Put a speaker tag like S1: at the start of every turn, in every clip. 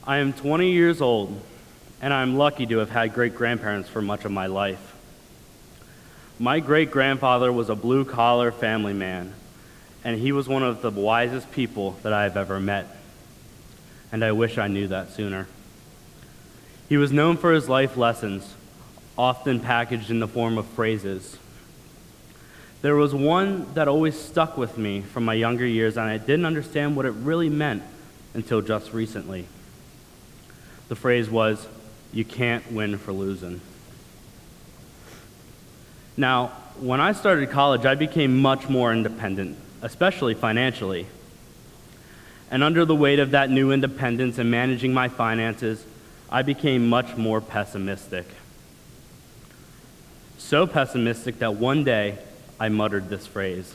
S1: I am 20 years old, and I am lucky to have had great-grandparents for much of my life. My great-grandfather was a blue-collar family man, and he was one of the wisest people that I have ever met. And I wish I knew that sooner. He was known for his life lessons, often packaged in the form of phrases. There was one that always stuck with me from my younger years, and I didn't understand what it really meant until just recently. The phrase was, "You can't win for losing." Now, when I started college, I became much more independent, especially financially. And under the weight of that new independence and managing my finances, I became much more pessimistic. So pessimistic that one day I muttered this phrase,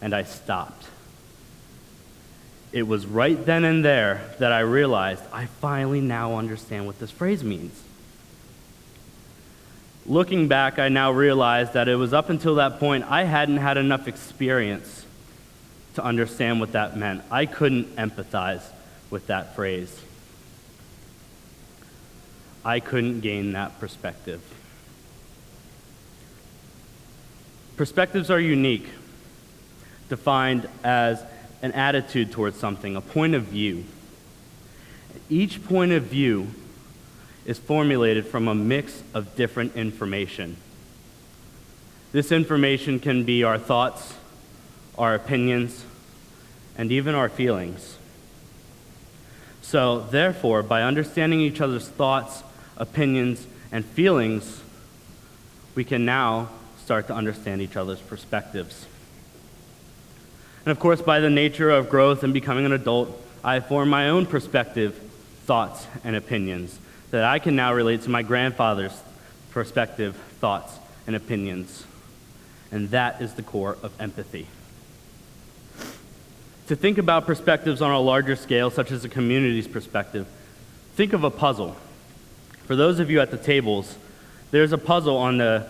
S1: and I stopped. It was right then and there that I realized I finally now understand what this phrase means. Looking back, I now realize that it was up until that point I hadn't had enough experience to understand what that meant. I couldn't empathize with that phrase. I couldn't gain that perspective. Perspectives are unique, defined as an attitude towards something, a point of view. Each point of view is formulated from a mix of different information. This information can be our thoughts, our opinions, and even our feelings. So, therefore, by understanding each other's thoughts, opinions, and feelings, we can now start to understand each other's perspectives. And of course, by the nature of growth and becoming an adult, I form my own perspective, thoughts, and opinions that I can now relate to my grandfather's perspective, thoughts, and opinions. And that is the core of empathy. To think about perspectives on a larger scale, such as a community's perspective, think of a puzzle. For those of you at the tables, there's a puzzle on the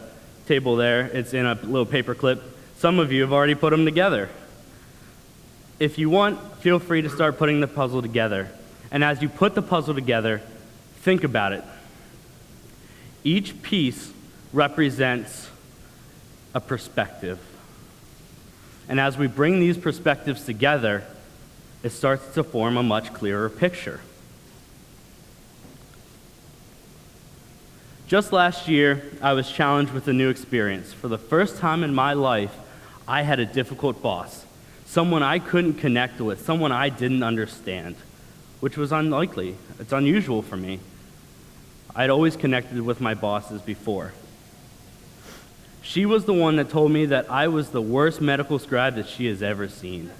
S1: table there. It's in a little paper clip. Some of you have already put them together. If you want, feel free to start putting the puzzle together. And as you put the puzzle together, think about it. Each piece represents a perspective. And as we bring these perspectives together, it starts to form a much clearer picture. Just last year, I was challenged with a new experience. For the first time in my life, I had a difficult boss, someone I couldn't connect with, someone I didn't understand, which was unlikely. It's unusual for me. I'd always connected with my bosses before. She was the one that told me that I was the worst medical scribe that she has ever seen.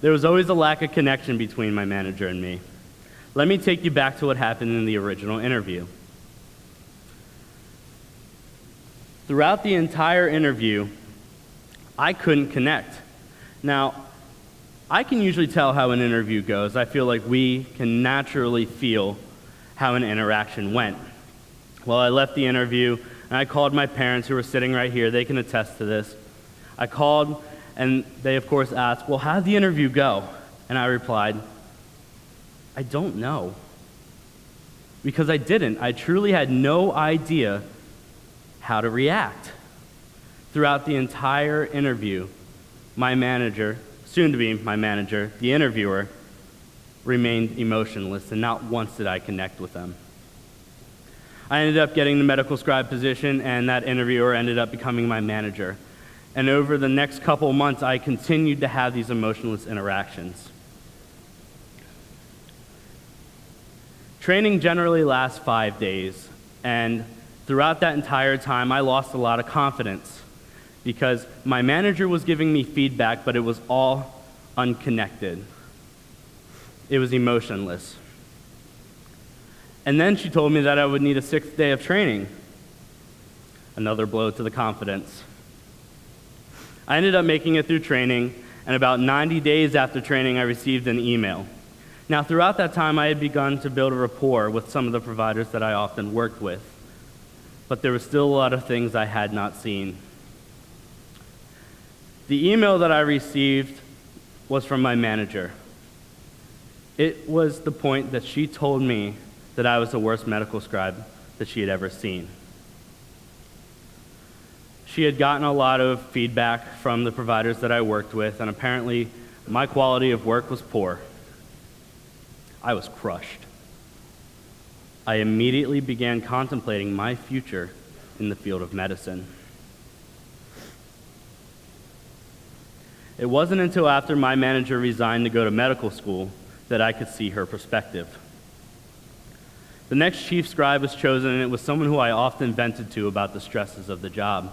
S1: There was always a lack of connection between my manager and me. Let me take you back to what happened in the original interview. Throughout the entire interview, I couldn't connect. Now, I can usually tell how an interview goes. I feel like we can naturally feel how an interaction went. Well, I left the interview, and I called my parents who were sitting right here. They can attest to this. I called, and they, of course, asked, "Well, how'd the interview go?" And I replied, "I don't know." Because I didn't. I truly had no idea how to react. Throughout the entire interview, my manager, soon to be my manager, the interviewer, remained emotionless, and not once did I connect with them. I ended up getting the medical scribe position, and that interviewer ended up becoming my manager. And over the next couple months, I continued to have these emotionless interactions. Training generally lasts 5 days, and throughout that entire time, I lost a lot of confidence because my manager was giving me feedback, but it was all unconnected. It was emotionless. And then she told me that I would need a 6th day of training. Another blow to the confidence. I ended up making it through training, and about 90 days after training, I received an email. Now, throughout that time, I had begun to build a rapport with some of the providers that I often worked with, but there were still a lot of things I had not seen. The email that I received was from my manager. It was the point that she told me that I was the worst medical scribe that she had ever seen. She had gotten a lot of feedback from the providers that I worked with, and apparently my quality of work was poor. I was crushed. I immediately began contemplating my future in the field of medicine. It wasn't until after my manager resigned to go to medical school that I could see her perspective. The next chief scribe was chosen, and it was someone who I often vented to about the stresses of the job.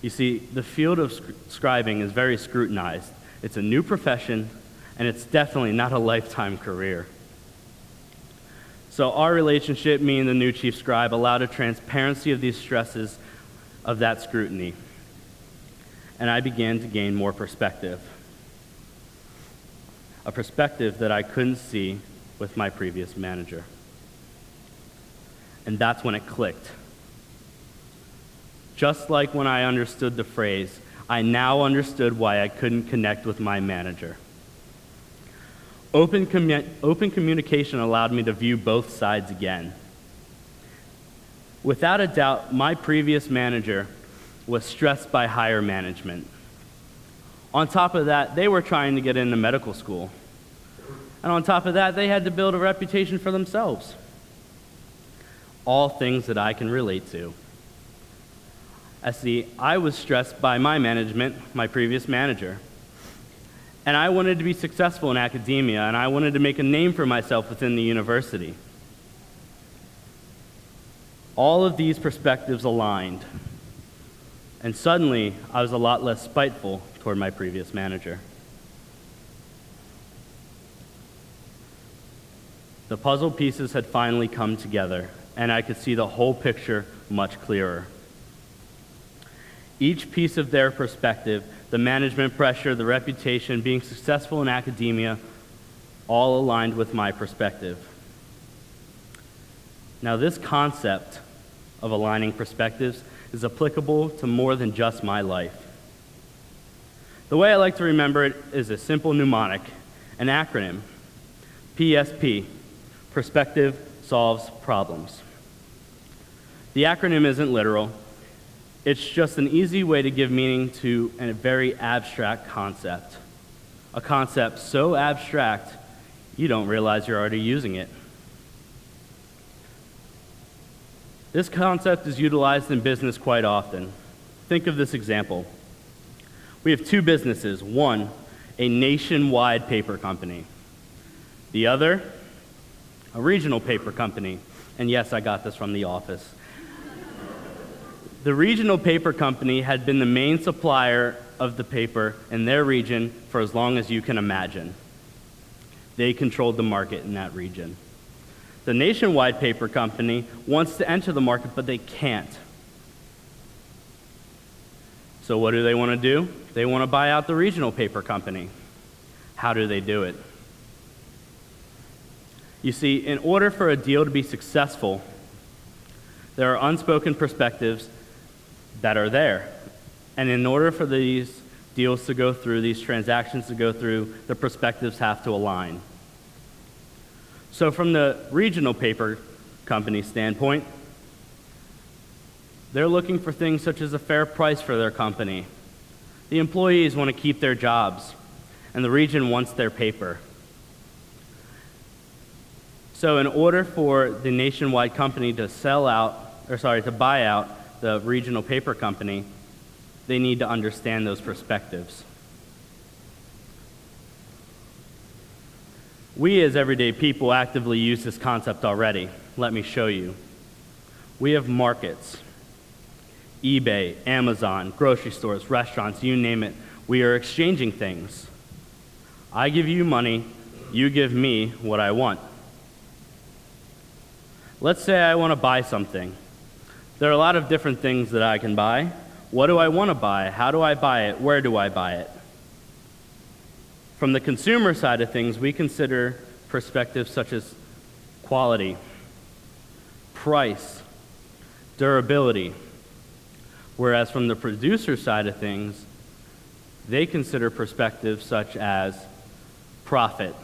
S1: You see, the field of scribing is very scrutinized. It's a new profession, and it's definitely not a lifetime career. So our relationship, me and the new chief scribe, allowed a transparency of these stresses of that scrutiny. And I began to gain more perspective. A perspective that I couldn't see with my previous manager. And that's when it clicked. Just like when I understood the phrase, I now understood why I couldn't connect with my manager. Open communication allowed me to view both sides again. Without a doubt, my previous manager was stressed by higher management. On top of that, they were trying to get into medical school. And on top of that, they had to build a reputation for themselves. All things that I can relate to. See, I was stressed by my management, my previous manager. And I wanted to be successful in academia, and I wanted to make a name for myself within the university. All of these perspectives aligned. And suddenly, I was a lot less spiteful toward my previous manager. The puzzle pieces had finally come together, and I could see the whole picture much clearer. Each piece of their perspective, the management pressure, the reputation, being successful in academia, all aligned with my perspective. Now, this concept of aligning perspectives is applicable to more than just my life. The way I like to remember it is a simple mnemonic, an acronym, PSP, Perspective Solves Problems. The acronym isn't literal. It's just an easy way to give meaning to a very abstract concept. A concept so abstract, you don't realize you're already using it. This concept is utilized in business quite often. Think of this example. We have two businesses. One, a nationwide paper company. The other, a regional paper company. And yes, I got this from the office. The regional paper company had been the main supplier of the paper in their region for as long as you can imagine. They controlled the market in that region. The nationwide paper company wants to enter the market, but they can't. So what do they want to do? They want to buy out the regional paper company. How do they do it? You see, in order for a deal to be successful, there are unspoken perspectives that are there. And in order for these deals to go through, these transactions to go through, the perspectives have to align. So from the regional paper company standpoint, they're looking for things such as a fair price for their company. The employees want to keep their jobs, and the region wants their paper. So in order for the nationwide company to buy out the regional paper company, they need to understand those perspectives. We as everyday people actively use this concept already. Let me show you. We have markets, eBay, Amazon, grocery stores, restaurants, you name it. We are exchanging things. I give you money, you give me what I want. Let's say I want to buy something. There are a lot of different things that I can buy. What do I want to buy? How do I buy it? Where do I buy it? From the consumer side of things, we consider perspectives such as quality, price, durability. Whereas from the producer side of things, they consider perspectives such as profit,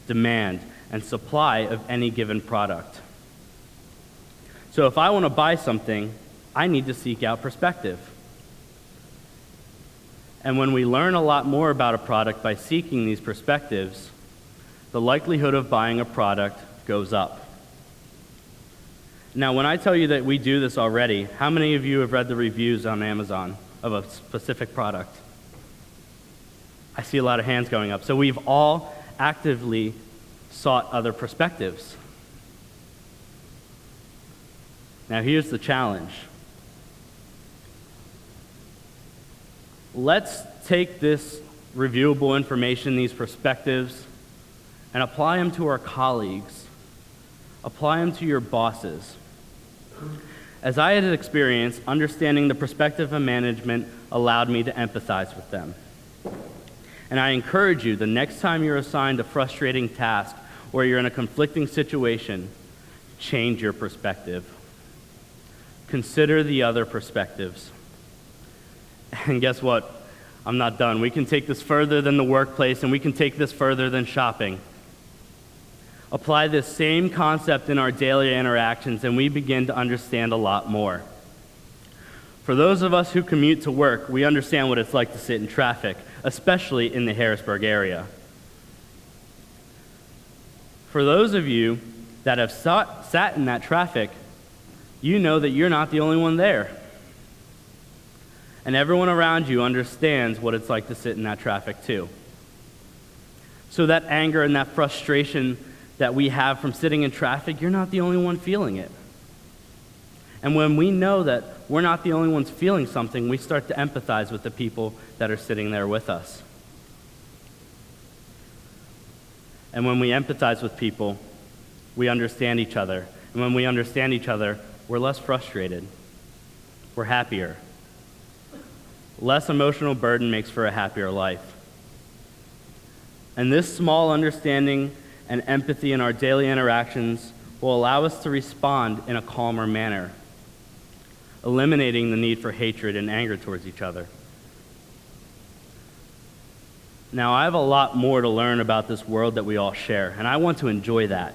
S1: demand, and supply of any given product. So if I want to buy something, I need to seek out perspective. And when we learn a lot more about a product by seeking these perspectives, the likelihood of buying a product goes up. Now, when I tell you that we do this already, how many of you have read the reviews on Amazon of a specific product? I see a lot of hands going up. So we've all actively sought other perspectives. Now, here's the challenge. Let's take this reviewable information, these perspectives, and apply them to our colleagues. Apply them to your bosses. As I had experienced, understanding the perspective of management allowed me to empathize with them. And I encourage you, the next time you're assigned a frustrating task or you're in a conflicting situation, change your perspective. Consider the other perspectives. And guess what? I'm not done. We can take this further than the workplace, and we can take this further than shopping. Apply this same concept in our daily interactions, and we begin to understand a lot more. For those of us who commute to work, we understand what it's like to sit in traffic, especially in the Harrisburg area. For those of you that have sat in that traffic, you know that you're not the only one there. And everyone around you understands what it's like to sit in that traffic too. So that anger and that frustration that we have from sitting in traffic, you're not the only one feeling it. And when we know that we're not the only ones feeling something, we start to empathize with the people that are sitting there with us. And when we empathize with people, we understand each other. And when we understand each other, we're less frustrated. We're happier. Less emotional burden makes for a happier life. And this small understanding and empathy in our daily interactions will allow us to respond in a calmer manner, eliminating the need for hatred and anger towards each other. Now, I have a lot more to learn about this world that we all share, and I want to enjoy that.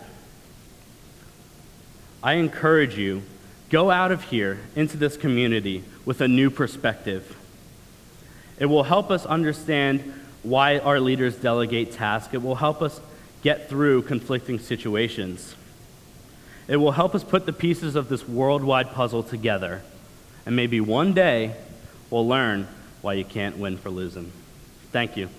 S1: I encourage you, go out of here into this community with a new perspective. It will help us understand why our leaders delegate tasks. It will help us get through conflicting situations. It will help us put the pieces of this worldwide puzzle together. And maybe one day we'll learn why you can't win for losing. Thank you.